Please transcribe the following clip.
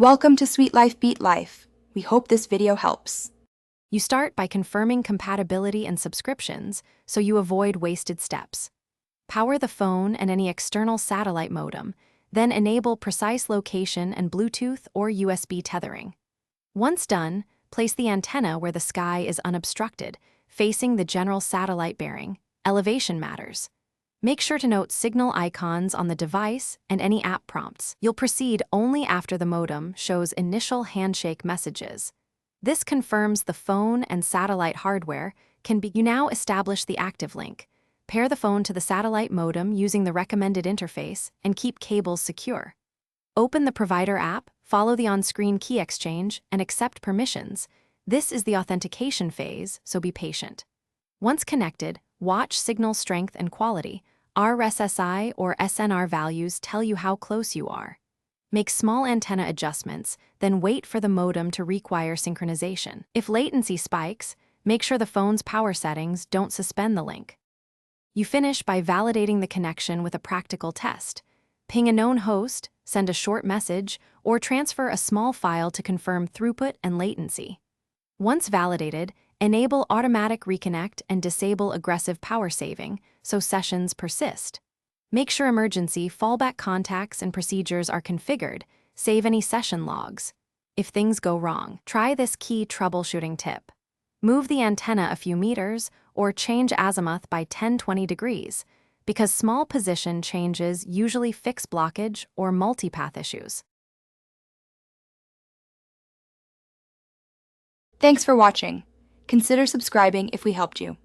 Welcome to Sweet Life Beat Life. We hope this video helps. You start by confirming compatibility and subscriptions so you avoid wasted steps. Power the phone and any external satellite modem, then enable precise location and Bluetooth or USB tethering. Once done, place the antenna where the sky is unobstructed, facing the general satellite bearing. Elevation matters. Make sure to note signal icons on the device and any app prompts. You'll proceed only after the modem shows initial handshake messages. This confirms the phone and satellite hardware can be. You now establish the active link. Pair the phone to the satellite modem using the recommended interface and keep cables secure. Open the provider app, follow the on-screen key exchange, and accept permissions. This is the authentication phase, so be patient. Once connected, watch signal strength and quality. RSSI or SNR values tell you how close you are. Make small antenna adjustments, then wait for the modem to require synchronization. If latency spikes, make sure the phone's power settings don't suspend the link. You finish by validating the connection with a practical test. Ping a known host, send a short message, or transfer a small file to confirm throughput and latency. Once validated, enable automatic reconnect and disable aggressive power saving so sessions persist. Make sure emergency fallback contacts and procedures are configured. Save any session logs. If things go wrong, try this key troubleshooting tip. Move the antenna a few meters or change azimuth by 10-20 degrees, because small position changes usually fix blockage or multipath issues. Thanks for watching. Consider subscribing if we helped you.